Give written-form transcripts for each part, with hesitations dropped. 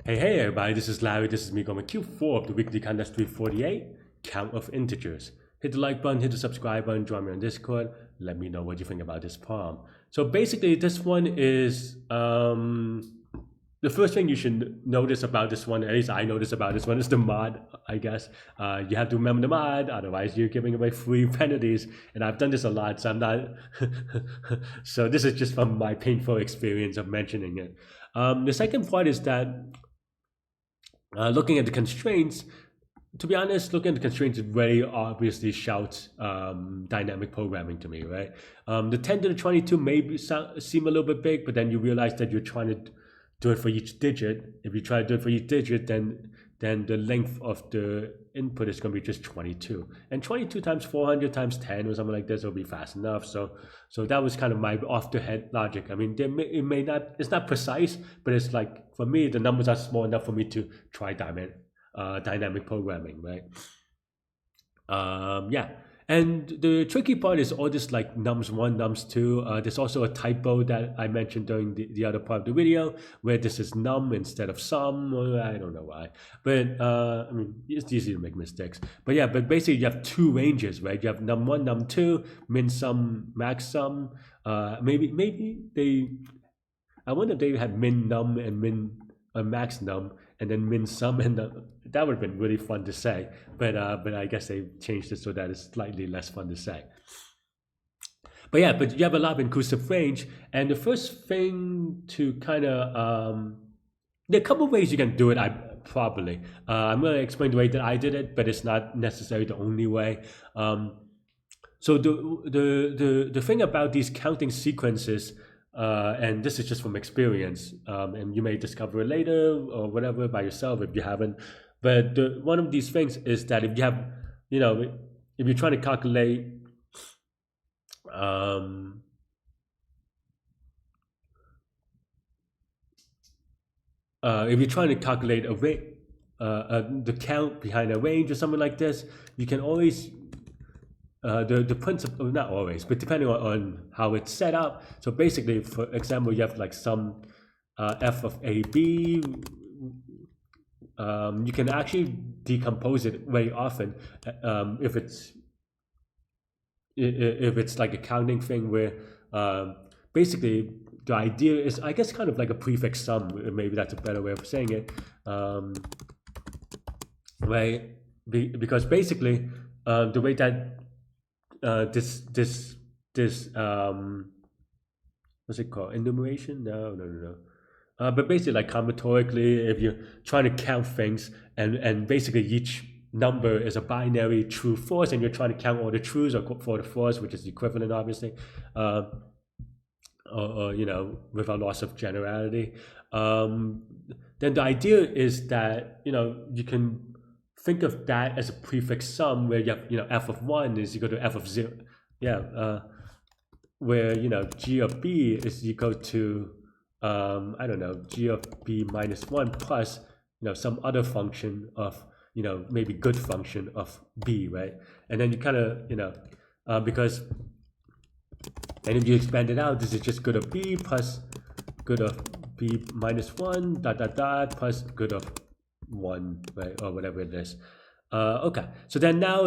Hey everybody, this is Larry, this is me going Q4 of the weekly contest 348, count of integers. Hit the like button, hit the subscribe button, join me on Discord, let me know what you think about this problem. So basically this one is, the first thing you should notice about this one, at least I noticed about this one, is the mod, I guess. You have to remember the mod, otherwise you're giving away free penalties, and I've done this a lot, so I'm not, so this is just from my painful experience of mentioning it. The second part is that looking at the constraints, to be honest, looking at the constraints very obviously shouts dynamic programming to me, right? The 10 to the 22 may seem a little bit big, but then you realize that you're trying to do it for each digit. If you try to do it for each digit, then the length of the input is going to be just 22. And 22 times 400 times 10 or something like this will be fast enough. So that was kind of my off the head logic. I mean, it may not, it's not precise, but it's like, for me, the numbers are small enough for me to try dynamic programming, right? Yeah. And the tricky part is all this like nums1, nums2. There's also a typo that I mentioned during the other part of the video where this is num instead of sum. I don't know why. But I mean, it's easy to make mistakes. But yeah, but basically you have two ranges, right? You have num1, num2, min sum, max sum. Maybe they, I wonder if they had min num and max num and then min sum, and that would have been really fun to say. But I guess they changed it so that it's slightly less fun to say. But yeah, but you have a lot of inclusive range, and the first thing to kind of there are a couple of ways you can do it. Probably I'm going to explain the way that I did it, but it's not necessarily the only way. So the thing about these counting sequences, and this is just from experience, and you may discover it later or whatever by yourself if you haven't. But one of these things is that if you have, if you're trying to calculate, if you're trying to calculate a rate, the count behind a range or something like this, you can always the principle, not always, but depending on how it's set up. So basically, for example, you have like some f of a b. You can actually decompose it very often if it's like a counting thing where basically the idea is, I guess, kind of like a prefix sum. Maybe that's a better way of saying it, right? Because basically the way that this what's it called, enumeration, no, but basically like combinatorically, if you're trying to count things and basically each number is a binary true false, and you're trying to count all the trues or for the false, which is equivalent obviously, or without loss of generality, then the idea is that you can think of that as a prefix sum where you have f of 1 is equal to f of 0, where g of b is equal to I don't know, g of b minus 1 plus some other function of maybe good function of b, right? And then you kind of because, and if you expand it out, this is just good of b plus good of b minus 1 dot dot dot plus good of 1, right, or whatever it is. Okay, so then now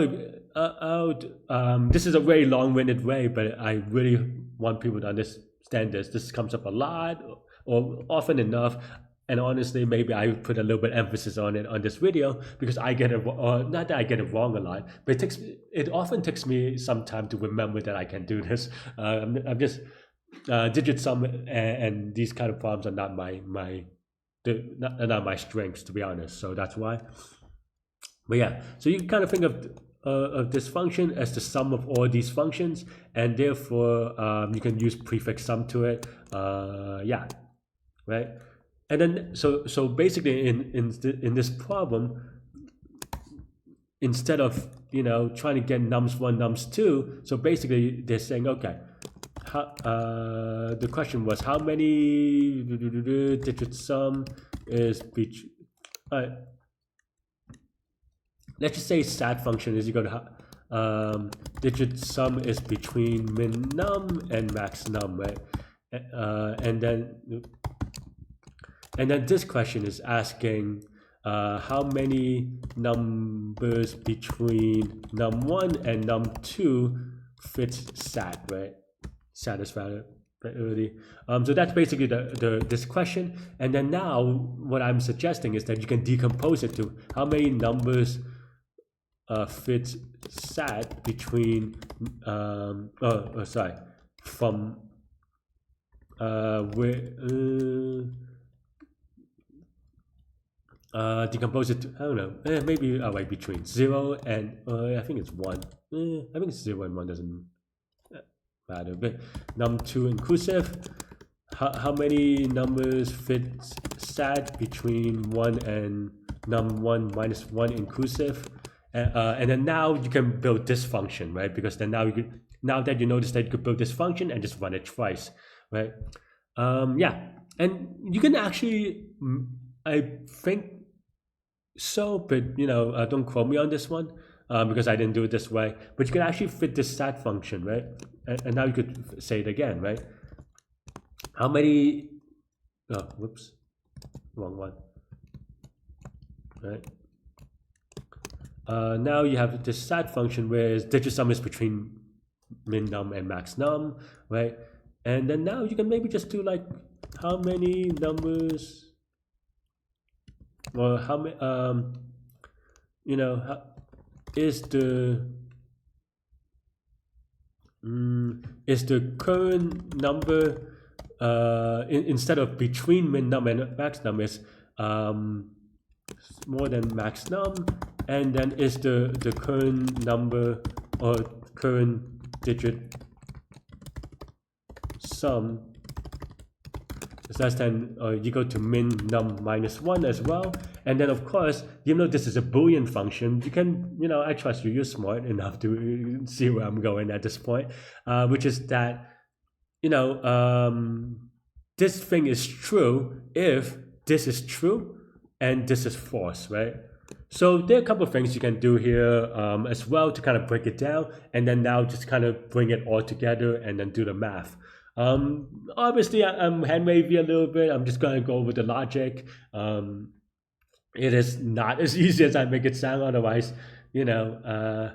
this is a very long-winded way, but I really want people to understand this. This comes up a lot or often enough, and honestly, maybe I put a little bit emphasis on it on this video because I get it, not that I get it wrong a lot, but it often takes me some time to remember that I can do this. I'm just digit sum and these kind of problems are not not my strengths, to be honest. So that's why. But yeah, so you can kind of think of this function as the sum of all these functions, and therefore you can use prefix sum to it. Yeah, right. And then so basically in this problem, instead of trying to get nums1, nums2, so basically they're saying, okay, the question was how many digit sum is between, let's just say stat function is equal to digit sum is between min num and max num, right? And then And then this question is asking how many numbers between num1 and num2 fits sat, right? Satisfied early. So that's basically this question. And then now what I'm suggesting is that you can decompose it to how many numbers fits sat between from decompose it to, I don't know, maybe wait, between 0 and I think it's 1. I think it's 0 and 1 doesn't matter, but num2 inclusive, how many numbers fit sat between 1 and num1 minus 1 inclusive, and then now you can build this function, right? Because then now that you notice that you could build this function and just run it twice, right? Yeah, and you can actually, I think so, but don't quote me on this one because I didn't do it this way. But you can actually fit this stat function, right? And now you could say it again, right? How many? Oh, whoops, wrong one. Right. Now you have this stat function where digit sum is between min num and max num, right? And then now you can maybe just do like how many numbers. Or how many? Is the current number instead of between min num and max num is more than max num, and then is the current number or current digit sum is less than or equal to min num minus 1 as well. And then of course, this is a Boolean function, you can, I trust you, you're smart enough to see where I'm going at this point, which is that, this thing is true if this is true and this is false, right? So there are a couple of things you can do here as well to kind of break it down, and then now just kind of bring it all together and then do the math. Obviously I'm hand wavy a little bit. I'm just going to go over the logic. It is not as easy as I make it sound. Otherwise, the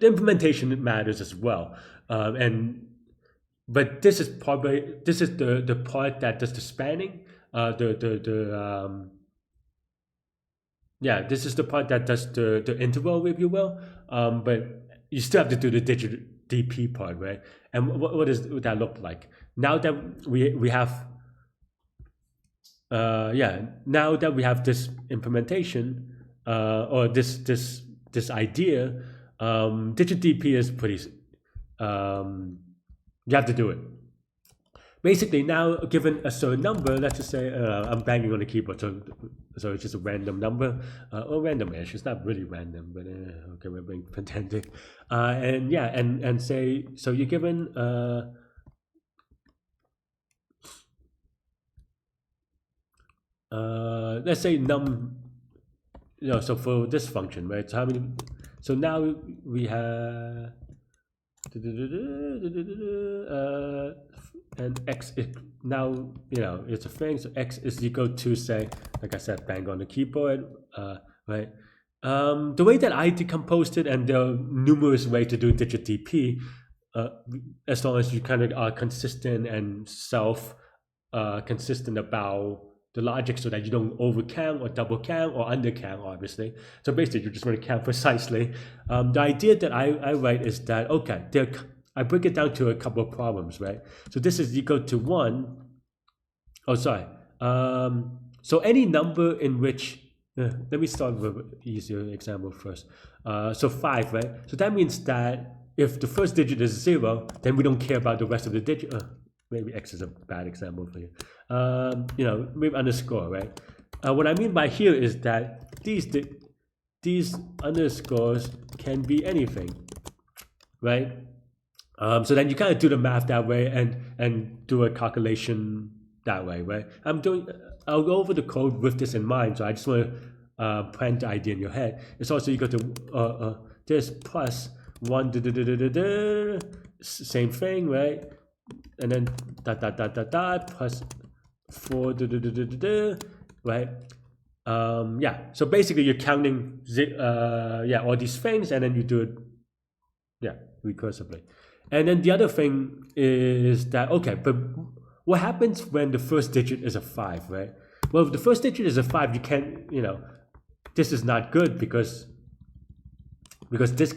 implementation matters as well. But this is the part that does the spanning. This is the part that does the interval, if you will. But you still have to do the digit DP part, right? And what does that look like? Now that we have now that we have this implementation or this idea, digit DP is pretty you have to do it. Basically, now given a certain number, let's just say I'm banging on the keyboard, so it's just a random number or random-ish. It's not really random, but okay, we're being pedantic. And say so you're given let's say num. So for this function, right? So how many? So now we have. And x is now it's a thing, so x is equal to, say, like I said, bang on the keyboard, right? The way that I decomposed it, and there are numerous ways to do digit DP, as long as you kind of are consistent and consistent about the logic, so that you don't overcount or double count or undercount, obviously. So basically, you just want to count precisely. The idea that I write is that, okay, I break it down to a couple of problems, right? So this is equal to 1. Oh, sorry. So any number in which, let me start with an easier example first. So 5, right? So that means that if the first digit is 0, then we don't care about the rest of the digit. Maybe x is a bad example for you. Maybe underscore, right? What I mean by here is that these underscores can be anything, right? So then you kind of do the math that way and do a calculation that way, right? I'll go over the code with this in mind, so I just want to plant the idea in your head. It's also equal to this plus 1, same thing, right? And then dot plus for right? Yeah, so basically you're counting yeah, all these things, and then you do it, yeah, recursively. And then the other thing is that, okay, but what happens when the first digit is a 5, right? Well, if the first digit is a 5, you can't, this is not good because this,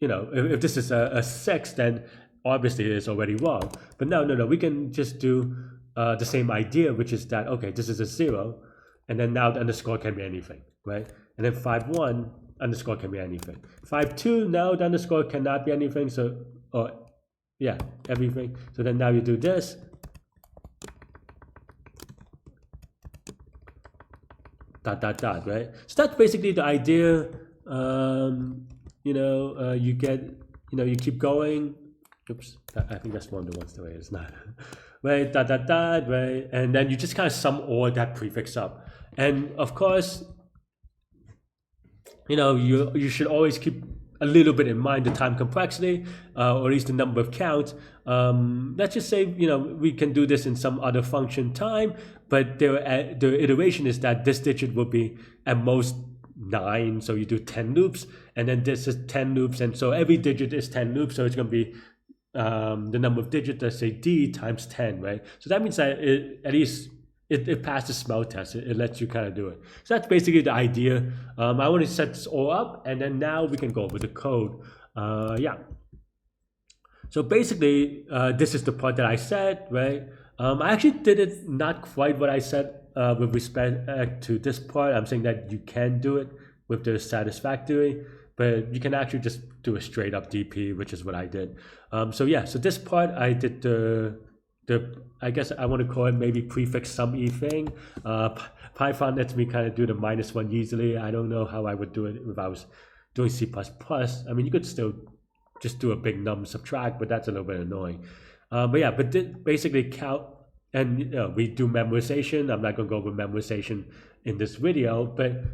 if this is a 6, then obviously it's already wrong. But no, we can just do the same idea, which is that, okay, this is a 0, and then now the underscore can be anything, right? And then 5-1 underscore can be anything. 5-2, now the underscore cannot be anything, so, yeah, everything. So then now you do this. Dot, right? So that's basically the idea. You get, you keep going. Oops, I think that's one of the ones the way it's not. Right, dot, right? And then you just kind of sum all that prefix up. And of course, you should always keep a little bit in mind the time complexity, or at least the number of counts. Let's just say, we can do this in some other function time, but the iteration is that this digit will be at most 9, so you do 10 loops, and then this is 10 loops, and so every digit is 10 loops, so it's going to be the number of digits, let's say d times 10, right? So that means that at least it passed the smell test. It lets you kind of do it. So that's basically the idea. I want to set this all up, and then now we can go over the code. Yeah. So basically, this is the part that I said, right? I actually did it not quite what I said with respect to this part. I'm saying that you can do it with the satisfactory, but you can actually just do a straight up DP, which is what I did. So yeah, so this part I did the I guess I want to call it maybe prefix sum e thing. Python lets me kind of do the -1 easily. I don't know how I would do it if I was doing C++. I mean, you could still just do a big num subtract, but that's a little bit annoying. But yeah, but basically count, and we do memorization. I'm not going to go over memorization in this video, but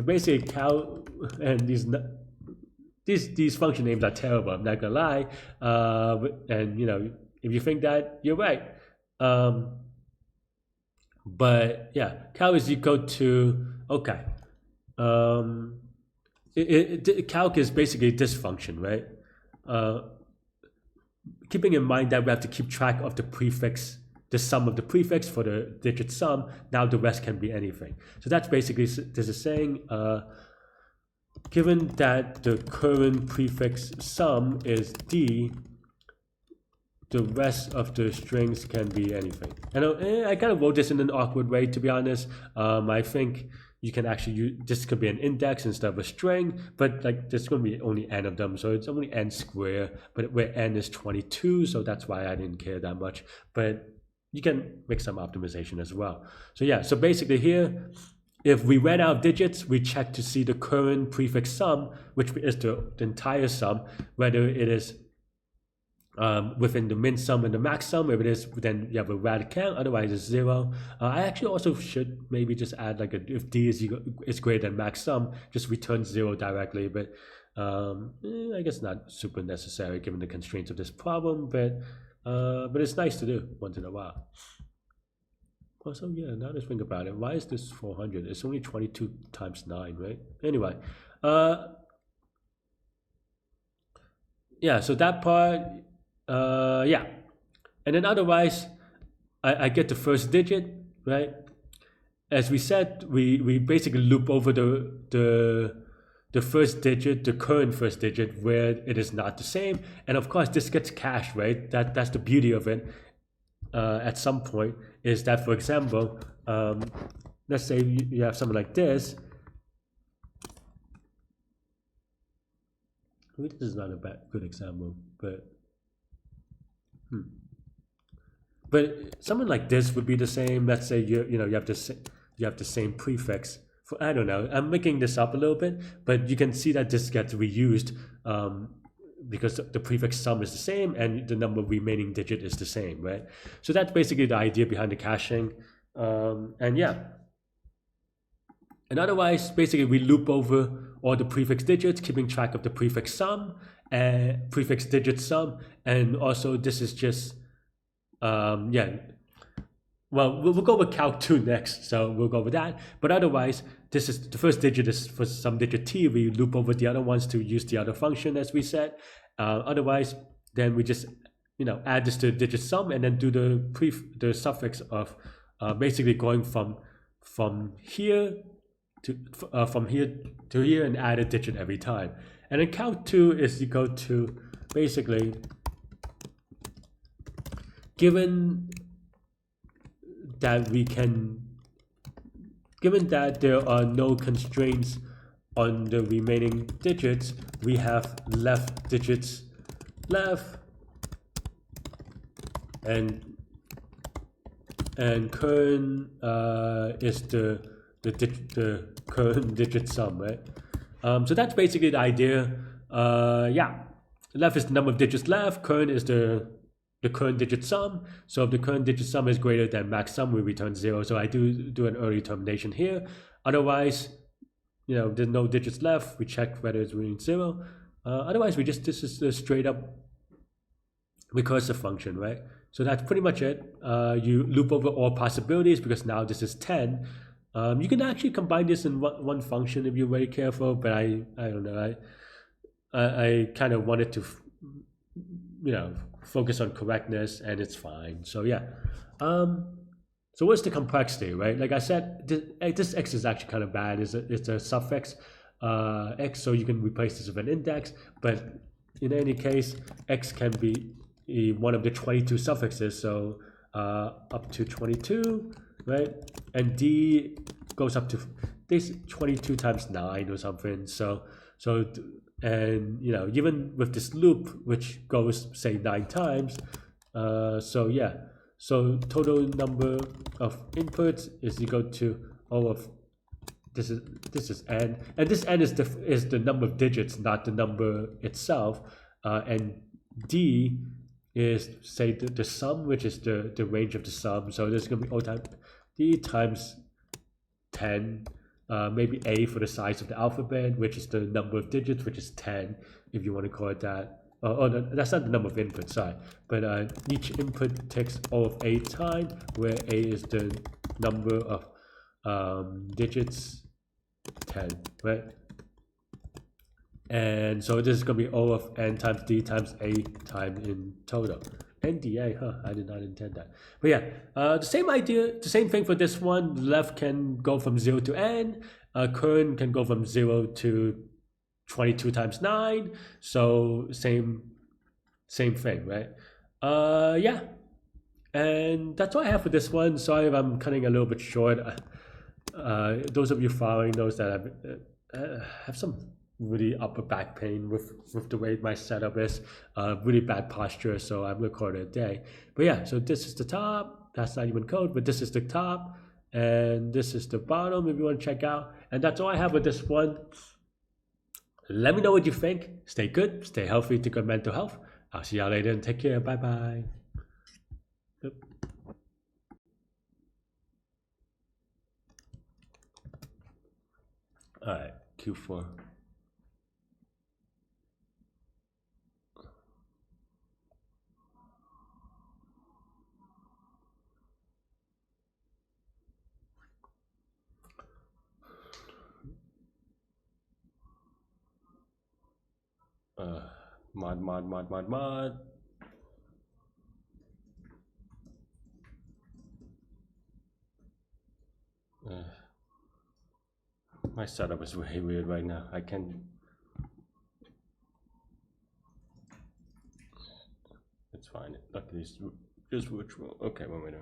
basically count, and these function names are terrible, I'm not gonna lie. And if you think that, you're right. But yeah, cal is equal to, okay. Calc is basically this function, right? Keeping in mind that we have to keep track of the prefix, the sum of the prefix for the digit sum. Now the rest can be anything. So that's basically, this is saying, given that the current prefix sum is d, the rest of the strings can be anything. And I kind of wrote this in an awkward way, to be honest. I think you can actually use, this could be an index instead of a string, but like there's going to be only n of them, so it's only n squared, but where n is 22, so that's why I didn't care that much. But you can make some optimization as well. So yeah, so basically here, if we ran out of digits, we check to see the current prefix sum, which is the entire sum, whether it is within the min sum and the max sum. If it is, then you have a rad count, otherwise it's 0. I actually also should maybe just add like if d is greater than max sum, just return 0 directly, but I guess not super necessary given the constraints of this problem, but it's nice to do once in a while. Also, yeah, now let's think about it. Why is this 400? It's only 22 times 9, right? Anyway, yeah, so that part, yeah. And then otherwise, I get the first digit, right? As we said, we basically loop over the first digit, the current first digit, where it is not the same. And of course, this gets cached, right? That's the beauty of it. At some point, is that, for example, let's say you have something like this. Maybe this is not a good example, but something like this would be the same. Let's say you have the same prefix for, I don't know, I'm making this up a little bit, but you can see that this gets reused because the prefix sum is the same and the number of remaining digit is the same, right? So that's basically the idea behind the caching. And yeah. And otherwise, basically we loop over all the prefix digits, keeping track of the prefix sum and prefix digit sum. And also this is just, yeah, well, we'll go with calc2 next, so we'll go with that. But otherwise, this is the first digit is for some digit t. We loop over the other ones to use the other function as we said. Otherwise, then we just add this to the digit sum and then do the suffix of basically going from here from here to here and add a digit every time. And then calc2 is equal to basically given that there are no constraints on the remaining digits, we have left digits left and current is the current digit sum, right? So that's basically the idea. Yeah, left is the number of digits left, current is the current digit sum. So if the current digit sum is greater than max sum, we return 0. So I do an early termination here. Otherwise, there's no digits left. We check whether it's reading 0. Otherwise, this is the straight up recursive function, right? So that's pretty much it. You loop over all possibilities because now this is 10. You can actually combine this in one function if you're very careful, but I don't know. I kind of wanted to, focus on correctness, and it's fine. So yeah. So what's the complexity, right? Like I said, this x is actually kind of bad. It's a suffix x, so you can replace this with an index. But in any case, x can be one of the 22 suffixes, so up to 22, right? And d goes up to this 22 times 9 or something. And even with this loop, which goes say 9 times, so yeah, so total number of inputs is equal to all of this is n, and this n is the number of digits, not the number itself, and d is say the sum, which is the range of the sum. So there's gonna be O times d times 10. Maybe a for the size of the alphabet, which is the number of digits, which is 10, if you want to call it that. No, that's not the number of inputs, sorry. But each input takes O of a time, where a is the number of digits, 10, right? And so this is going to be O of n times d times a time in total. NDA, I did not intend that. But yeah, the same idea, the same thing for this one. The left can go from 0 to n. Current can go from 0 to 22 times 9. So same thing, right? Yeah. And that's all I have for this one. Sorry if I'm cutting a little bit short. Those of you following knows that I have some really upper back pain with the way my setup is, really bad posture, so I'm gonna call it a day. But yeah, so this is the top. That's not even code, but this is the top, and this is the bottom if you want to check out. And that's all I have with this one. Let me know what you think. Stay good, stay healthy, take good mental health. I'll see y'all later and take care. Bye bye. Yep. All right, Q4. Mod. My setup is way weird right now. I can't. It's fine. Luckily, just virtual. Okay, one minute.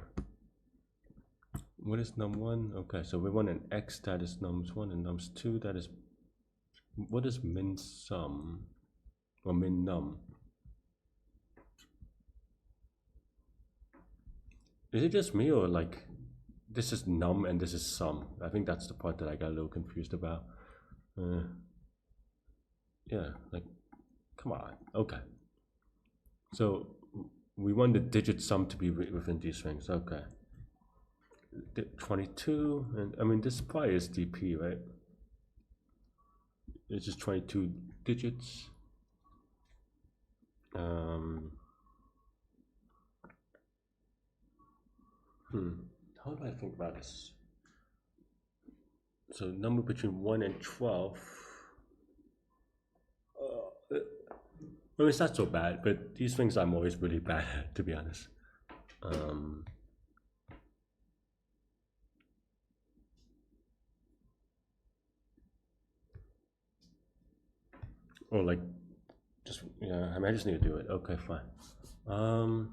What is num1? Okay, so we want an x that is nums1 and nums2 that is. What is min sum or min num? Is it just me, or like this is num and this is sum? I think that's the part that I got a little confused about. Yeah, like, come on. Okay. So we want the digit sum to be within these things. Okay. 22, and I mean this probably is DP, right? It's just 22 digits. how do I think about this? So number between 1 and 12. I mean, it's not so bad, but these things I'm always really bad at, to be honest. Or like, just, yeah, I just need to do it. Okay, fine. Or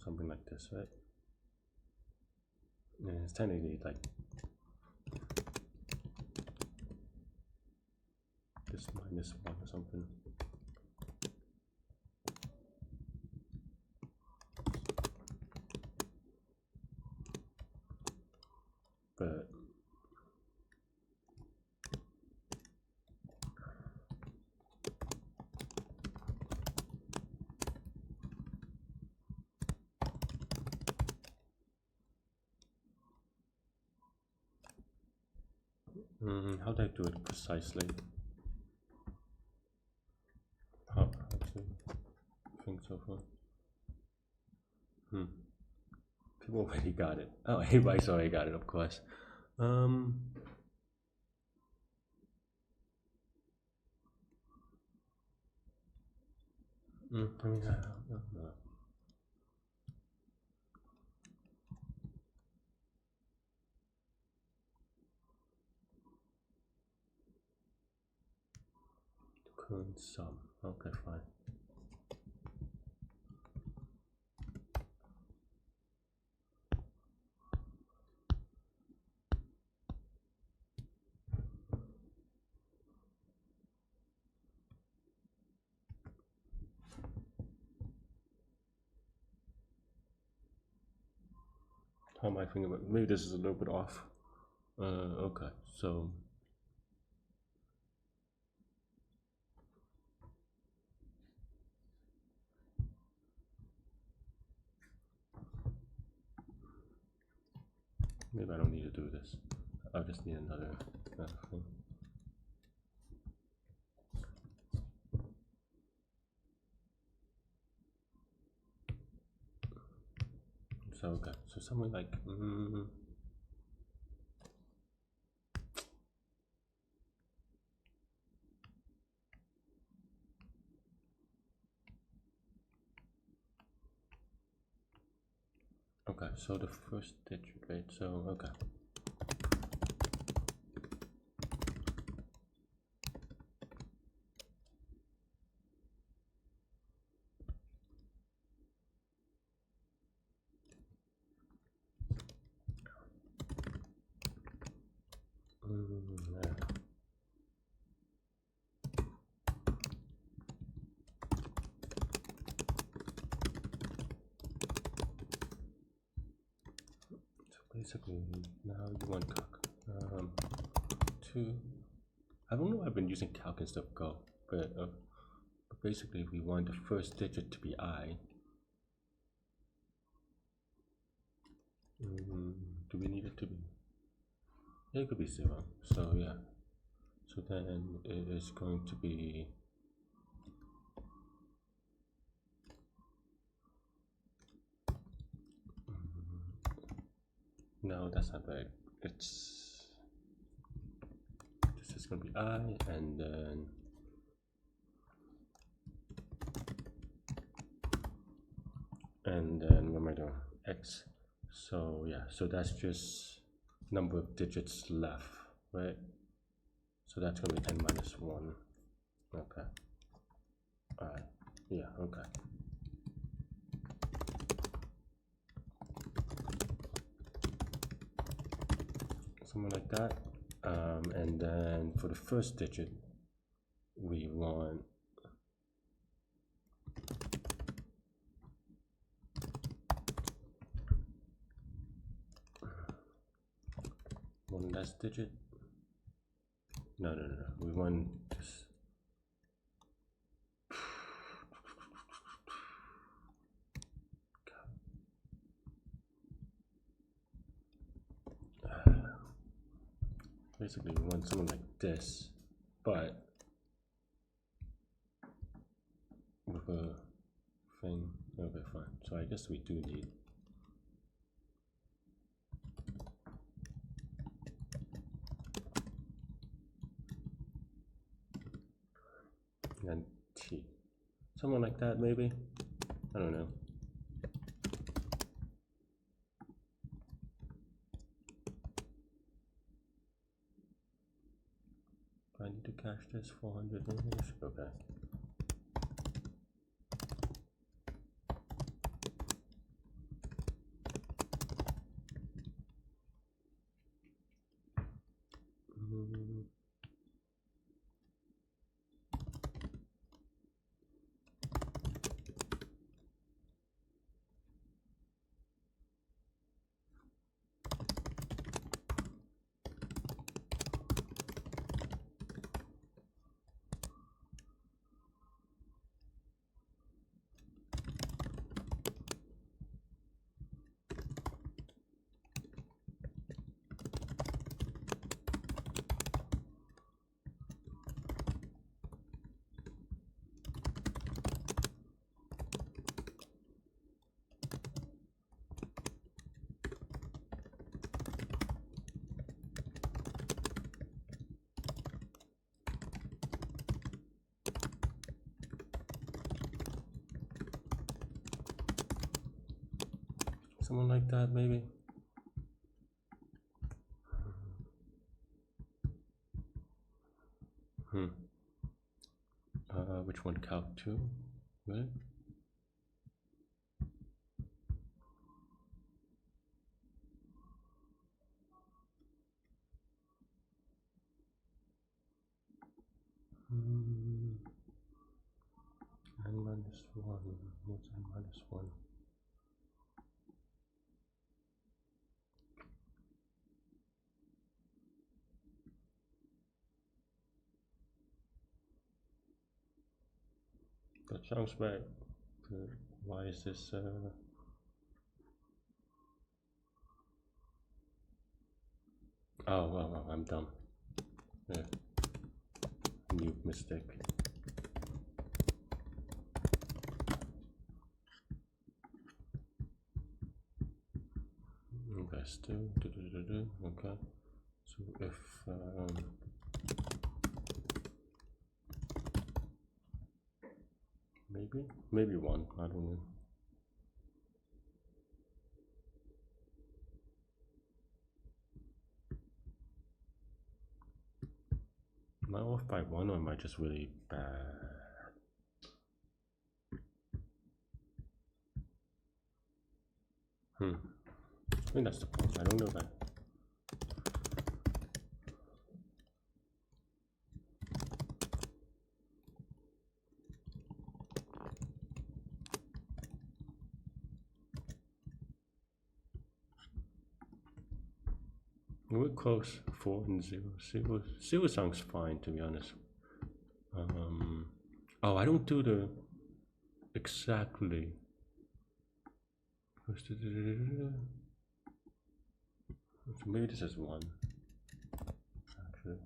something like this, right? Yeah, it's technically like this minus 1 or something. But how do I do it precisely? How to think so far? People already got it. Oh, everybody's already got it, of course. I mean, I don't know. Current sum. Okay, fine. How am I thinking about? Maybe this is a little bit off. Okay, so maybe I don't need to do this. I just need another thing. So okay, so something like okay, so the first digit, right? So okay. Yeah. Basically, now you want calc. 2. I don't know. I've been using calc instead of Go, but basically, we want the first digit to be I. Do we need it to be? Yeah, it could be 0. So yeah. So then it is going to be. No, that's not right. It's. This is going to be I, and then. And then what am I doing? X. So yeah, so that's just number of digits left, right? So that's gonna be n minus 1. Okay. Alright. Yeah, okay. Something like that. And then for the first digit, we want one less digit. No. We want this. basically we want something like this, but with a thing. Okay, fine. So I guess we do need and T. Something like that, maybe? I don't know. I need to cache this 400 images. Okay. Something like that, maybe. Which one? Calc 2, right? N minus 1. What's N minus 1? That sounds right. Why is this? Oh, I'm dumb. Yeah. New mistake. Okay, still. Okay. So if maybe 1. I don't know. Am I off by 1 or am I just really bad? I think that's the point. I don't know that. We're close. 4 and 0. 0 sounds fine, to be honest. Oh, I don't do the exactly. So maybe this is 1. Actually.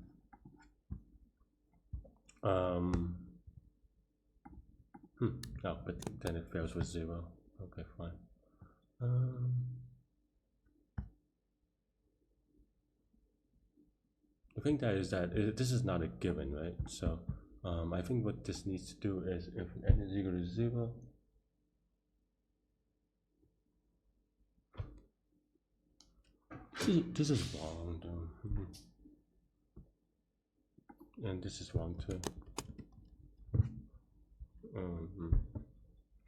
No, but then it fails with 0. Okay, fine. The thing that is that this is not a given, right? So I think what this needs to do is if n is equal to 0, this is wrong though. And this is wrong too.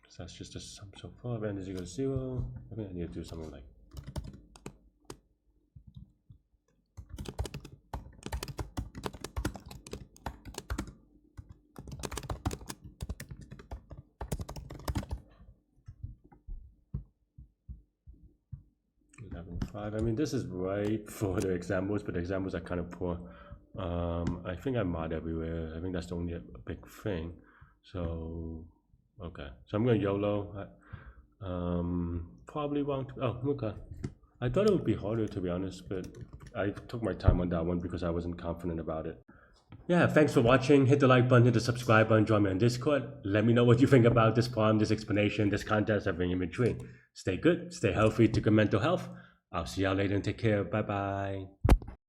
So that's just a sum so far. If n is equal to 0, I think I need to do something like 5. I mean, this is right for the examples, but the examples are kind of poor. I think I'm mod everywhere. I think that's the only big thing. So, okay. So I'm going to YOLO. Probably wrong. Oh, okay. I thought it would be harder, to be honest, but I took my time on that one because I wasn't confident about it. Yeah, thanks for watching. Hit the like button, hit the subscribe button, join me on Discord. Let me know what you think about this problem, this explanation, this contest, everything in between. Stay good, stay healthy, to good mental health. I'll see y'all later and take care. Bye bye.